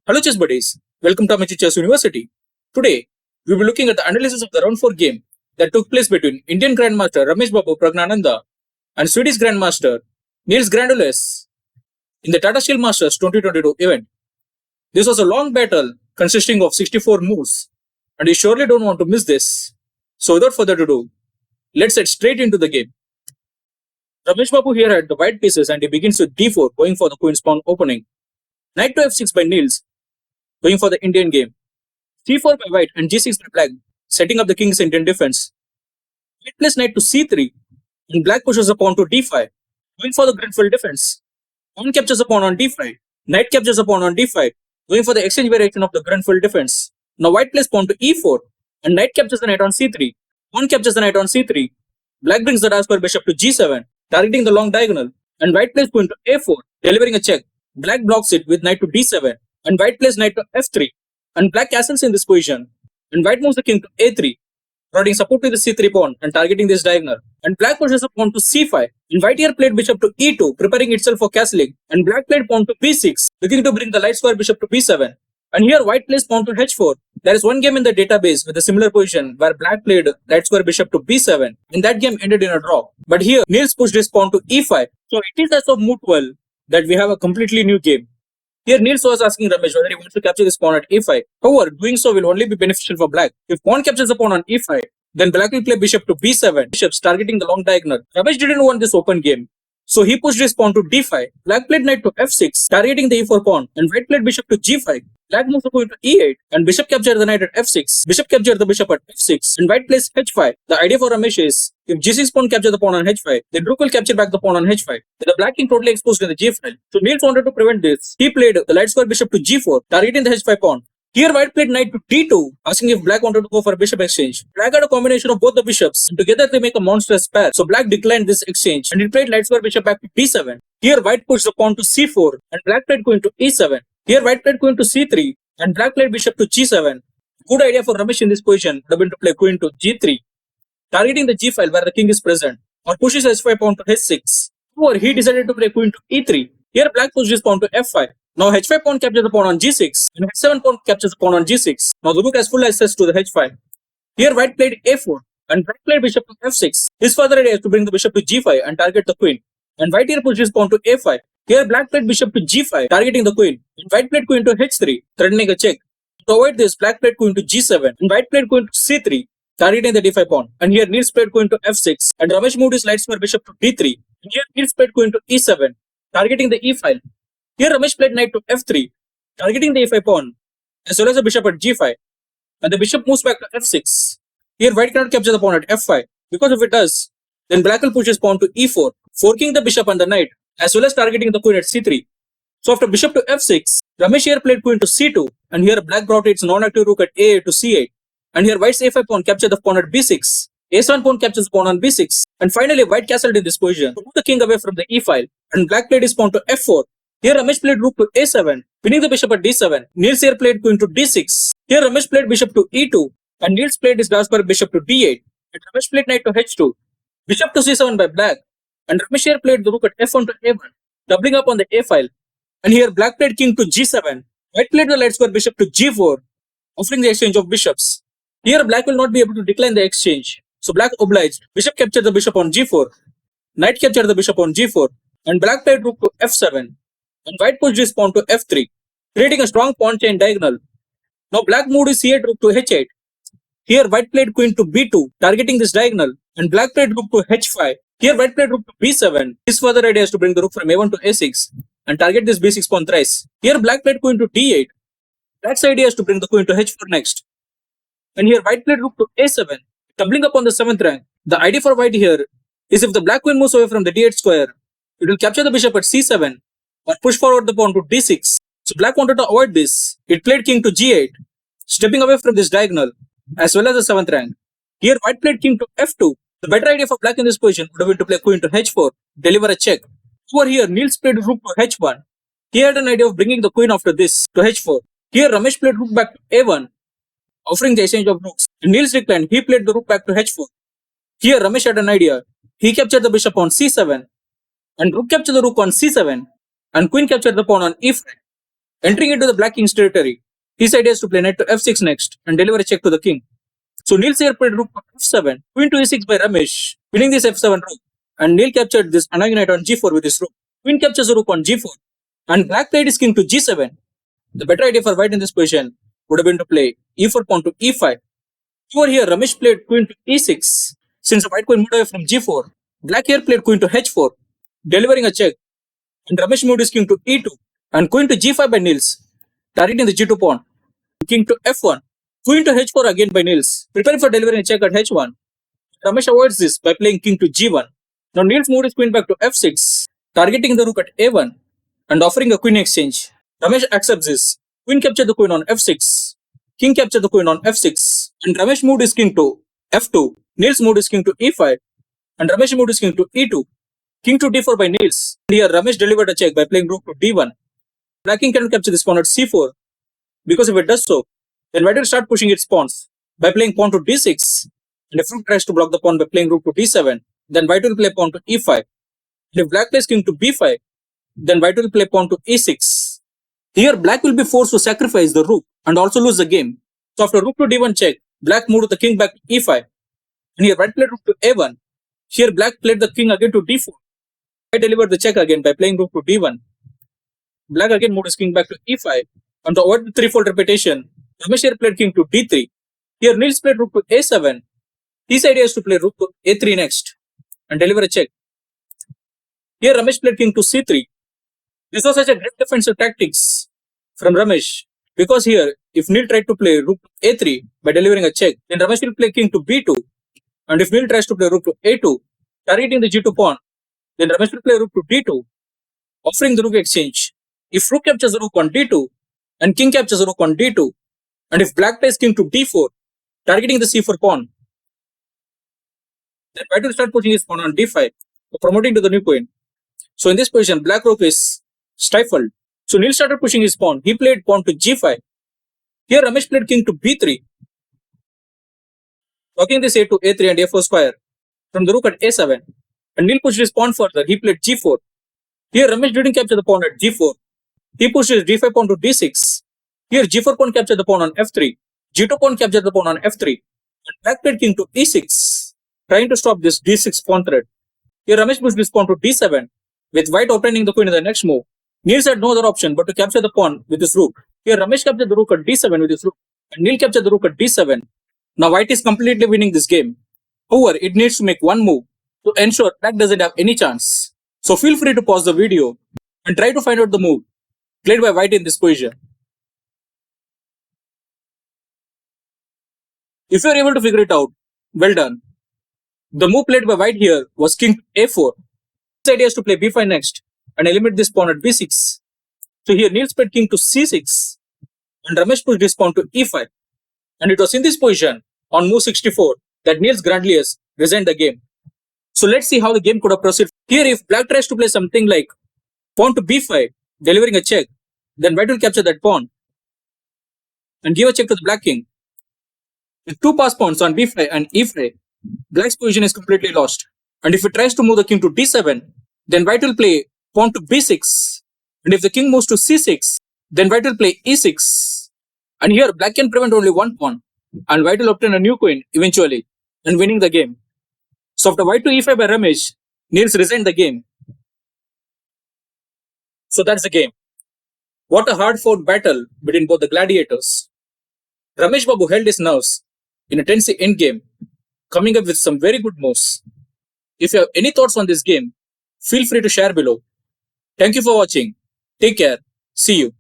Hello chess buddies, welcome to Amateur Chess University. Today, we will be looking at the analysis of the round 4 game that took place between Indian Grandmaster Rameshbabu praggnanandhaa and Swedish Grandmaster Nils Grandelius in the Tata Steel Masters 2022 event. This was a long battle consisting of 64 moves and you surely don't want to miss this. So without further ado, let's head straight into the game. Rameshbabu here had the white pieces and he begins with d4 going for the queen's pawn opening. Knight to f6 by Nils going for the Indian game. c4 by white and g6 by black setting up the king's Indian defense. White plays knight to c3 and black pushes the pawn to d5 going for the grandfield defense. Pawn captures the pawn on d5. Knight captures the pawn on d5 going for the exchange variation of the grandfield defense. Now white plays pawn to e4 and knight captures the knight on c3. Pawn captures the knight on c3. Black brings the dark square bishop to g7 targeting the long diagonal and white plays queen to a4 delivering a check. Black blocks it with knight to d7 and white plays knight to f3 and black castles in this position and white moves the king to a3 providing support to the c3 pawn and targeting this diagonal and black pushes a pawn to c5 and white here played bishop to e2 preparing itself for castling and black played pawn to b6 looking to bring the light square bishop to b7 and here white plays pawn to h4. There is one game in the database with a similar position where black played light square bishop to b7 and that game ended in a draw. But here Nils pushed his pawn to e5, so it is as of move 12 that we have a completely new game. Here Nils was asking Ramesh whether he wants to capture this pawn at e5. However, doing so will only be beneficial for black. If pawn captures the pawn on e5, then black will play bishop to b7, bishops targeting the long diagonal. Ramesh didn't want this open game, so he pushed his pawn to d5. Black played knight to f6, targeting the e4 pawn, and white played bishop to g5. Black moves the queen to e8, and bishop captured the knight at f6. Bishop captured the bishop at f6, and white plays h5. The idea for Ramesh is, if g6 pawn captures the pawn on h5, then rook will capture back the pawn on h5. With the black king totally exposed in the g file. So Nils wanted to prevent this. He played the light square bishop to g4, targeting the h5 pawn. Here white played knight to d2, asking if black wanted to go for a bishop exchange. Black had a combination of both the bishops, and together they make a monstrous pair. So black declined this exchange, and he played light square bishop back to d7. Here white pushed the pawn to c4, and black played queen to e7. Here white played queen to c3, and black played bishop to g7. Good idea for Ramesh in this position would have been to play queen to g3, targeting the g file where the king is present, or pushes h5 pawn to h6. However, he decided to play queen to e3. Here black pushed his pawn to f5. Now h5 pawn captures the pawn on g6, and h7 pawn captures the pawn on g6. Now the rook has full access to the h file. Here white played a4, and black played bishop to f6. His further idea is to bring the bishop to g5 and target the queen. And white here pushes pawn to a5. Here black played bishop to g5, targeting the queen. And white played queen to h3, threatening a check. To avoid this, black played queen to g7, and white played queen to c3, targeting the d5 pawn. And here Nils played queen to f6, and Ramesh moved his light square bishop to d3. And here Nils played queen to e7, targeting the e file. Here Ramesh played knight to f3, targeting the e5 pawn, as well as the bishop at g5, and the bishop moves back to f6. Here white cannot capture the pawn at f5, because if it does, then black will push his pawn to e4, forking the bishop and the knight, as well as targeting the queen at c3. So after bishop to f6, Ramesh here played queen to c2, and here black brought its non-active rook at a8 to c8, and here white's a5 pawn captured the pawn at b6, a7 pawn captures the pawn on b6, and finally white castled in this position to move the king away from the e file, and black played his pawn to f4. Here Ramesh played rook to a7, pinning the bishop at d7. Nils here played queen to d6. Here Ramesh played bishop to e2, and Nils played his dark square bishop to d8, and Ramesh played knight to h2, bishop to c7 by black, and Ramesh here played the rook at f1 to a1, doubling up on the a file. And here black played king to g7, white played the light square bishop to g4, offering the exchange of bishops. Here black will not be able to decline the exchange, so black obliged. Bishop captured the bishop on g4, knight captured the bishop on g4, and black played rook to f7, and white pushed his pawn to f3, creating a strong pawn chain diagonal. Now black moved his c8 rook to h8. Here white played queen to b2, targeting this diagonal, and black played rook to h5. Here white played rook to b7. His further idea is to bring the rook from a1 to a6 and target this b6 pawn thrice. Here black played queen to d8. Black's idea is to bring the queen to h4 next. And here white played rook to a7, doubling up on the 7th rank. The idea for white here is if the black queen moves away from the d8 square, it will capture the bishop at c7 or push forward the pawn to d6. So black wanted to avoid this. It played king to g8, stepping away from this diagonal, as well as the 7th rank. Here white played king to f2. The better idea for black in this position would have been to play queen to h4, deliver a check. Over here, Nils played rook to h1. He had an idea of bringing the queen after this to h4. Here Ramesh played rook back to a1, offering the exchange of rooks. And Nils declined. He played the rook back to h4. Here Ramesh had an idea. He captured the bishop on c7, and rook captured the rook on c7, and queen captured the pawn on e5. Entering into the black king's territory, his idea is to play knight to f6 next and deliver a check to the king. So Nils here played rook on f7, queen to e6 by Ramesh, winning this f7 rook, and Nil captured this annoying knight on g4 with his rook. Queen captures the rook on g4, and black played his king to g7. The better idea for white in this position would have been to play e4 pawn to e5. Over here, Ramesh played queen to e6. Since the white queen moved away from g4, black here played queen to h4, delivering a check, and Ramesh moved his king to e2, and queen to g5 by Nils, targeting the g2 pawn. King to f1, queen to h4 again by Nils, preparing for delivering a check at h1. Ramesh avoids this by playing king to g1. Now Nils moved his queen back to f6, targeting the rook at a1 and offering a queen exchange. Ramesh accepts this. Queen captured the queen on f6. King captured the queen on f6. And Ramesh moved his king to f2. Nils moved his king to e5. And Ramesh moved his king to e2. King to d4 by Nils. And here Ramesh delivered a check by playing rook to d1. Black king cannot capture this pawn at c4. Because if it does so, then white will start pushing its pawns by playing pawn to d6. And if rook tries to block the pawn by playing rook to d7, then white will play pawn to e5. And if black plays king to b5, then white will play pawn to e6. Here black will be forced to sacrifice the rook and also lose the game. So after rook to d1 check, black moved the king back to e5. And here white played rook to a1. Here black played the king again to d4. White delivered the check again by playing rook to d1. Black again moved his king back to e5. And to avoid the threefold repetition, Ramesh here played king to d3. Here Nils played rook to a7. His idea is to play rook to a3 next and deliver a check. Here Ramesh played king to c3. This was such a great defensive tactics from Ramesh, because here if Nil tried to play rook to a3 by delivering a check, then Ramesh will play king to b2. And if Nil tries to play rook to a2, targeting the g2 pawn, then Ramesh will play rook to d2, offering the rook exchange. If rook captures the rook on d2, and king captures the rook on d2, and if black plays king to d4, targeting the c4 pawn, then white will start pushing his pawn on d5, promoting to the new queen. So in this position, black rook is stifled. So Nil started pushing his pawn. He played pawn to g5. Here Ramesh played king to b3, blocking this a to a3 and a4 square from the rook at a7. And Nil pushed his pawn further. He played g4. Here Ramesh didn't capture the pawn at g4. He pushed his d5 pawn to d6. Here g4 pawn captured the pawn on f3. g2 pawn captured the pawn on f3. And black played king to e6, trying to stop this d6 pawn threat. Here Ramesh pushed his pawn to d7, with white opening the queen in the next move. Nils had no other option but to capture the pawn with his rook. Here Ramesh captured the rook at d7 with his rook, and Nil captured the rook at d7. Now white is completely winning this game. However, it needs to make one move to ensure black doesn't have any chance. So feel free to pause the video and try to find out the move played by white in this position. If you are able to figure it out, well done. The move played by white here was king to a4. His idea is to play b5 next and eliminate this pawn at b6. So here Nils played king to c6 and Ramesh pushed this pawn to e5. And it was in this position on move 64 that Nils Grandelius resigned the game. So let's see how the game could have proceeded. Here if black tries to play something like pawn to b5, delivering a check, then white will capture that pawn and give a check to the black king. With two pass pawns on b5 and e5, black's position is completely lost. And if it tries to move the king to d7, then white will play pawn to b6. And if the king moves to c6, then white will play e6. And here black can prevent only one pawn, and white will obtain a new queen eventually and winning the game. So after white to e5 by Ramesh, Nils resigned the game. So that's the game. What a hard-fought battle between both the gladiators. Rameshbabu held his nerves in a tense endgame, coming up with some very good moves. If you have any thoughts on this game, feel free to share below. Thank you for watching. Take care. See you.